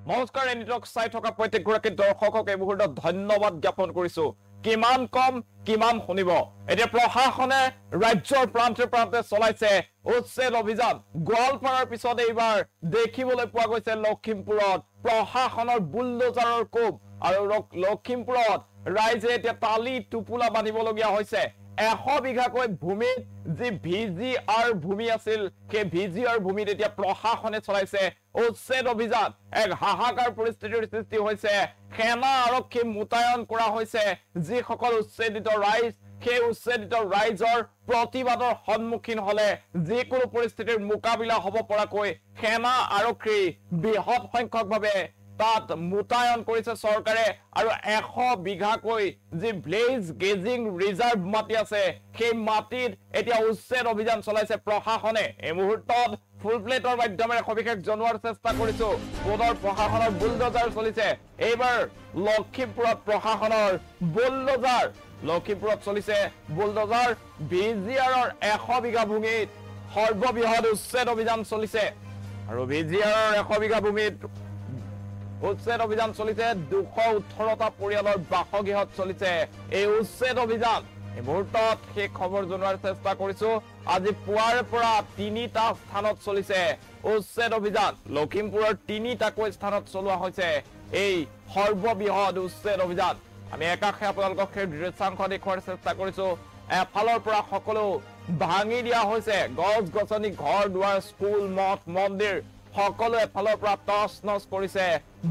নমস্কাৰ এনিটক চাই থকা প্ৰত্যেকগৰাকী দৰ্শকক এই মুহূৰ্তত ধন্যবাদ জ্ঞাপন কৰিছো কিমান কম কিমান শুনিব এতিয়া প্ৰশাসনে ৰাজ্যৰ প্ৰান্তে প্ৰান্তে চলাইছে উচ্ছেদ অভিযান গোৱালপাৰাৰ পিছত এইবাৰ দেখিবলৈ পোৱা গৈছে লখিমপুৰত প্ৰশাসনৰ বুলডোজাৰৰ কোব আৰু লখিমপুৰত ৰাইজে এতিয়া তালি টুপুলা বান্ধিবলগীয়া হৈছে 100 বিঘাকৈ ভূমিত যি ভিজিআৰ ভূমি আছিল সেই ভিজিআৰ ভূমিত এতিয়া প্ৰশাসনে চলাইছে উচ্ছেদ অভিযান এক হাহাকাৰ পৰিস্থিতিৰ সৃষ্টি হৈছে সেনা আৰক্ষী মুতায়ন কৰা হৈছে যিসকল উচ্ছেদিত ৰাইজ সেই উচ্ছেদিত ৰাইজৰ প্ৰতিবাদৰ সন্মুখীন হলে যিকোনো পৰিস্থিতিৰ মোকাবিলা হ'ব পৰাকৈ সেনা আৰক্ষী বৃহৎ সংখ্যকভাৱে তাত মুতায়ন কৰিছে চৰকাৰে আৰু 100 বিঘাকৈ যি ব্লেজ গেজিং ৰিজাৰ্ভ মাটি আছে সেই মাটিত এতিয়া উচ্ছেদ অভিযান চলাইছে প্ৰশাসনে এই মুহূৰ্তত ফুল প্লেটৰ মাধ্যমেৰে সবিশেষ জনোৱাৰ চেষ্টা কৰিছো পুনৰ প্ৰশাসনৰ বুলডোজাৰ চলিছে এইবাৰ লখিমপুৰত প্ৰশাসনৰ বুলডোজাৰ লখিমপুৰত চলিছে বুলডোজাৰ ভিজিআৰৰ 100 বিঘা ভূমিত সৰ্ববৃহৎ উচ্ছেদ অভিযান চলিছে আৰু ভিজিআৰৰ 100 বিঘা ভূমিত উচ্ছেদ অভিযান চলিছে 218টা পৰিয়ালৰ বাসগৃহত চলিছে এই উচ্ছেদ অভিযান এই মুহূৰ্তত সেই খবৰ জনোৱাৰ চেষ্টা কৰিছো আজি পুৱাৰ পৰা 3টা স্থানত চলিছে উচ্ছেদ অভিযান লখিমপুৰৰ 3টাকৈ স্থানত চলোৱা হৈছে এই সৰ্ববৃহৎ উচ্ছেদ অভিযান আমি একাষে আপোনালোকক সেই দৃশ্যাংশ দেখুৱাৰ চেষ্টা কৰিছো এফালৰ পৰা সকলো ভাঙি দিয়া হৈছে গছ গছনি ঘৰ দুৱাৰ স্কুল মঠ মন্দিৰ সকলো এফালৰ পৰা টছ নছ কৰিছে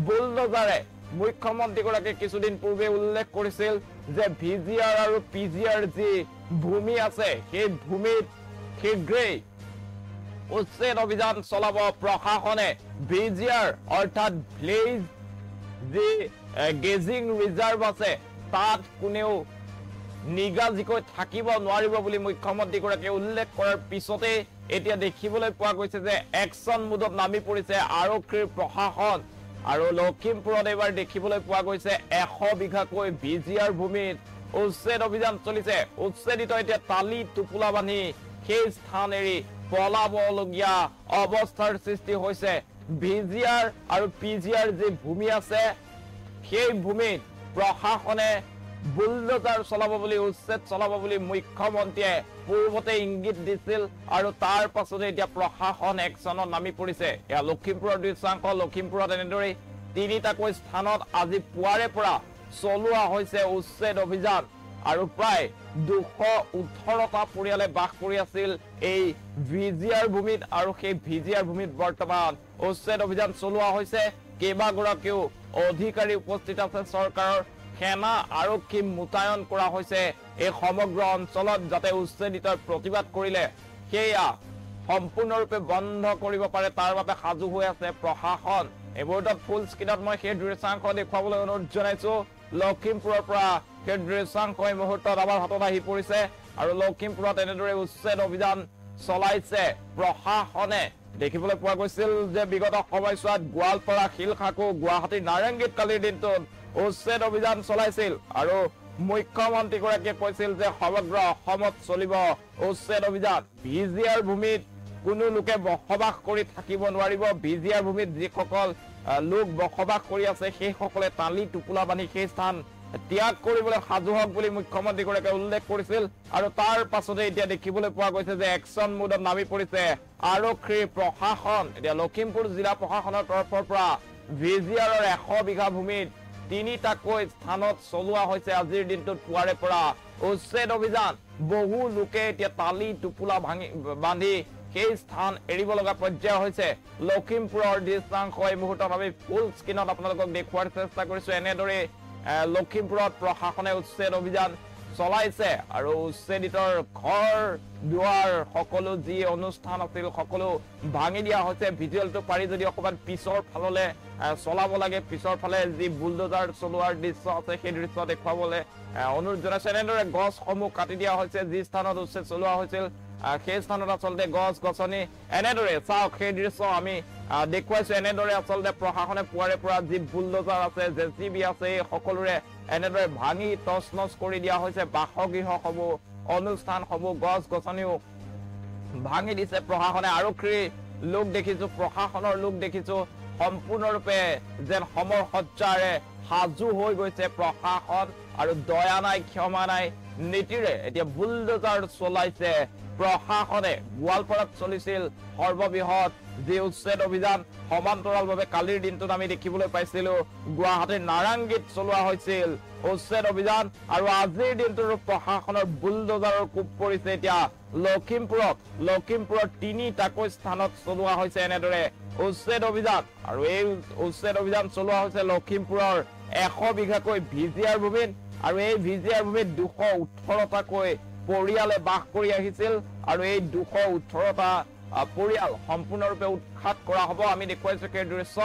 বুলডোজাৰে মুখ্যমন্ত্ৰীগৰাকীয়ে কিছুদিন পূৰ্বে উল্লেখ কৰিছিল যে ভিজিআৰ আৰু পিজিআৰ যি ভূমি আছে সেই ভূমিত শীঘ্ৰেই উচ্ছেদ অভিযান চলাব প্ৰশাসনে ভিজিআৰ অৰ্থাৎ ভিলেজ যি গেজিং ৰিজাৰ্ভ আছে তাত কোনেও নিগাজিকৈ থাকিব নোৱাৰিব বুলি মুখ্যমন্ত্ৰীগৰাকীয়ে উল্লেখ কৰাৰ পিছতে এতিয়া দেখিবলৈ পোৱা গৈছে যে একচন মুডত নামি পৰিছে আৰক্ষীৰ প্ৰশাসন আৰু লখিমপুৰত এবাৰ দেখিবলৈ পোৱা গৈছে 100 বিঘাকৈ ভিজিআৰ ভূমিত উচ্ছেদ অভিযান চলিছে উচ্ছেদিত এতিয়া তালি টুপুলা বান্ধি সেই স্থান এৰি পলাবলগীয়া অৱস্থাৰ সৃষ্টি হৈছে ভিজিআৰ আৰু পিজিআৰ যি ভূমি আছে সেই ভূমিত প্ৰশাসনে বুলডোজাৰ চলাব বুলি উচ্ছেদ চলাব বুলি মুখ্যমন্ত্ৰীয়ে পূৰ্বতে ইংগিত দিছিল আৰু তাৰ পাছতে এতিয়া প্ৰশাসন একচনত নামি পৰিছে এয়া লখিমপুৰৰ দৃশ্যাংশ লখিমপুৰত এনেদৰে 3টাকৈ স্থানত আজি পুৱাৰে পৰা চলোৱা হৈছে উচ্ছেদ অভিযান আৰু প্ৰায় 218টা পৰিয়ালে বাস কৰি আছিল এই ভিজিআৰ ভূমিত আৰু সেই ভিজিআৰ ভূমিত বৰ্তমান উচ্ছেদ অভিযান চলোৱা হৈছে কেইবাগৰাকীও অধিকাৰী উপস্থিত আছে চৰকাৰৰ সেনা আৰক্ষী মুতায়ন কৰা হৈছে এই সমগ্ৰ অঞ্চলত যাতে উচ্ছেদিতৰ প্ৰতিবাদ কৰিলে সেয়া সম্পূৰ্ণৰূপে বন্ধ কৰিব পাৰে তাৰ বাবে সাজু হৈ আছে প্ৰশাসন এই মুহূৰ্তত ফুল স্ক্ৰীনত মই সেই দৃশ্যাংশ দেখুৱাবলৈ অনুৰোধ জনাইছো লখিমপুৰৰ পৰা সেই দৃশ্যাংশ এই মুহূৰ্তত আমাৰ হাতত আহি পৰিছে আৰু লখিমপুৰত এনেদৰে উচ্ছেদ অভিযান চলাইছে প্ৰশাসনে দেখিবলৈ পোৱা গৈছিল যে বিগত সময়ছোৱাত গোৱালপাৰা শিলখাকু গুৱাহাটীৰ নাৰেংগীত কালিৰ দিনটোত উচ্ছেদ অভিযান চলাইছিল আৰু মুখ্যমন্ত্ৰীগৰাকীয়ে কৈছিল যে সমগ্ৰ অসমত চলিব উচ্ছেদ অভিযান ভিজিআৰ ভূমিত কোনো লোকে বসবাস কৰি থাকিব নোৱাৰিব ভিজিআৰ ভূমিত যিসকল লোক বসবাস কৰি আছে সেইসকলে তালি টুপুলা বান্ধি সেই স্থান ত্যাগ কৰিবলৈ সাজু হওক বুলি মুখ্যমন্ত্ৰীগৰাকীয়ে উল্লেখ কৰিছিল আৰু তাৰ পাছতে এতিয়া দেখিবলৈ পোৱা গৈছে যে একচন মুডত নামি পৰিছে আৰক্ষীৰ প্ৰশাসন এতিয়া লখিমপুৰ জিলা প্ৰশাসনৰ তৰফৰ পৰা ভিজিআৰৰ 100 বিঘা ভূমিত 3টাকৈ স্থানত চলোৱা হৈছে আজিৰ দিনটোত পুৱাৰে পৰা উচ্ছেদ অভিযান বহু লোকে এতিয়া তালি টুপুলা বান্ধি সেই স্থান এৰিব লগা পৰ্যায় হৈছে লখিমপুৰৰ দৃশ্যাংশ এই মুহূৰ্তত আমি ফুল স্ক্ৰীনত আপোনালোকক দেখুৱাৰ চেষ্টা কৰিছো এনেদৰে লখিমপুৰত প্ৰশাসনে উচ্ছেদ অভিযান চলাইছে আৰু উচ্ছেদিতৰ ঘৰ দুৱাৰ সকলো যি অনুষ্ঠান আছিল সকলো ভাঙি দিয়া হৈছে ভিজুৱেলটো পাৰি যদি অকমান পিছৰ ফাললে চলাব লাগে পিছৰ ফালে যি বুলডোজাৰ চলোৱাৰ দৃশ্য আছে সেই দৃশ্য দেখুৱাবলৈ অনুৰোধ জনাইছে এনেদৰে গছসমূহ কাটি দিয়া হৈছে যি স্থানত উচ্ছেদ চলোৱা হৈছিল সেই স্থানত আচলতে গছ গছনি এনেদৰে চাওক সেই দৃশ্য আমি দেখুৱাইছো এনেদৰে আচলতে প্ৰশাসনে পুৱাৰে পৰা যি বুলডোজাৰ আছে জেচিবি আছে সকলোৰে এনেদৰে ভাঙি টছ নছ কৰি দিয়া হৈছে বাসগৃহসমূহ অনুষ্ঠানসমূহ গছ গছনিও ভাঙি দিছে প্ৰশাসনে আৰক্ষীৰ লোক দেখিছো প্ৰশাসনৰ লোক দেখিছো সম্পূৰ্ণৰূপে যেন সমৰ সজ্জাৰে সাজু হৈ গৈছে প্ৰশাসন আৰু দয়া নাই ক্ষমা নাই নীতিৰে এতিয়া বুলডোজাৰ চলাইছে প্ৰশাসনে গোৱালপাৰাত চলিছিল সৰ্ববৃহৎ যি উচ্ছেদ অভিযান সমান্তৰালভাৱে কালিৰ দিনটোত আমি দেখিবলৈ পাইছিলো গুৱাহাটীৰ নাৰাংগীত চলোৱা হৈছিল উচ্ছেদ অভিযান আৰু আজিৰ দিনটোৰ প্ৰশাসনৰ বুলডোজাৰৰ কোব পৰিছে এতিয়া লখিমপুৰত তিনিটাকৈ স্থানত চলোৱা হৈছে এনেদৰে উচ্ছেদ অভিযান আৰু এই উচ্ছেদ অভিযান চলোৱা হৈছে লখিমপুৰৰ 100 বিঘাকৈ ভিজিআৰ ভূমিত আৰু এই ভিজিআৰ ভূমিত 218টাকৈ পৰিয়ালে বাস কৰি আহিছিল আৰু এই 218টা পৰিয়াল সম্পূৰ্ণৰূপে উৎখাত কৰা হ'ব আমি দেখুৱাইছো সেই দৃশ্য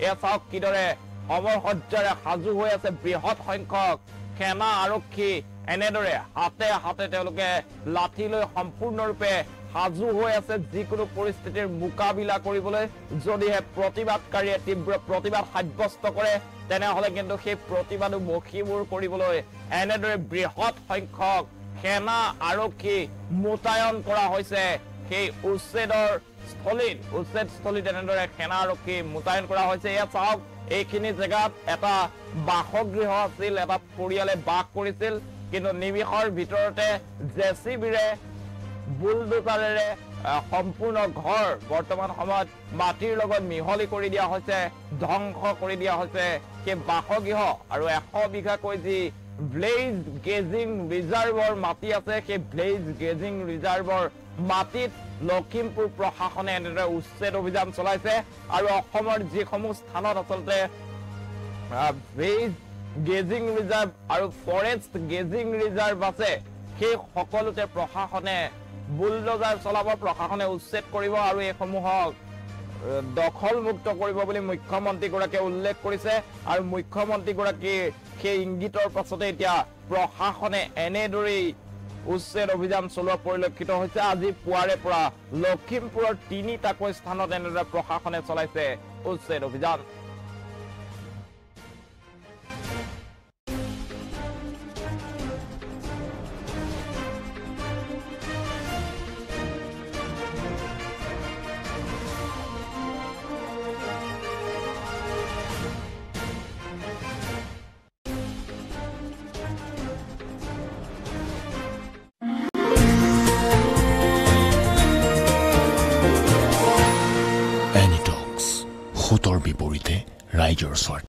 এয়া চাওক কিদৰে সমৰ সজ্জাৰে সাজু হৈ আছে বৃহৎ সংখ্যক সেনা আৰক্ষী এনেদৰে হাতে হাতে তেওঁলোকে লাঠি লৈ সম্পূৰ্ণৰূপে সাজু হৈ আছে যিকোনো পৰিস্থিতিৰ মোকাবিলা কৰিবলৈ যদিহে প্ৰতিবাদকাৰীয়ে তীব্ৰ প্ৰতিবাদ সাব্যস্ত কৰে তেনেহলে কিন্তু সেই প্ৰতিবাদো মখীমূৰ কৰিবলৈ এনেদৰে বৃহৎ সংখ্যক সেনা আৰক্ষী মোতায়ন কৰা হৈছে সেই উচ্ছেদ স্থলীত এনেদৰে সেনা আৰক্ষী মোতায়ন কৰা হৈছে এয়া চাওক এইখিনি জেগাত এটা বাসগৃহ আছিল এটা পৰিয়ালে বাস কৰিছিল কিন্তু নিমিষৰ ভিতৰতে জেচিবিৰে বুলডোজাৰেৰে সম্পূৰ্ণ ঘৰ বৰ্তমান সময়ত মাটিৰ লগত মিহলি কৰি দিয়া হৈছে ধ্বংস কৰি দিয়া হৈছে সেই বাসগৃহ আৰু 100 বিঘাকৈ যি ব্লেজ গেজিং ৰিজাৰ্ভৰ মাটি আছে সেই ব্লেজ গেজিং ৰিজাৰ্ভৰ মাটিত লখিমপুৰ প্ৰশাসনে এনেদৰে উচ্ছেদ অভিযান চলাইছে আৰু অসমৰ যিসমূহ স্থানত আচলতে ব্লেজ গেজিং ৰিজাৰ্ভ আৰু ফৰেষ্ট গেজিং ৰিজাৰ্ভ আছে সেই সকলোতে প্ৰশাসনে বুলডোজাৰ চলাব প্ৰশাসনে উচ্ছেদ কৰিব আৰু এইসমূহক দখলমুক্ত কৰিব বুলি মুখ্যমন্ত্ৰীগৰাকীয়ে উল্লেখ কৰিছে আৰু মুখ্যমন্ত্ৰীগৰাকীৰ সেই ইংগিতৰ পাছতে এতিয়া প্ৰশাসনে এনেদৰেই উচ্ছেদ অভিযান চলোৱা পৰিলক্ষিত হৈছে আজি পুৱাৰে পৰা লখিমপুৰৰ তিনিটাকৈ স্থানত এনেদৰে প্ৰশাসনে চলাইছে উচ্ছেদ অভিযান ভোটৰ বিপৰীতে ৰাইজৰ স্বাৰ্থ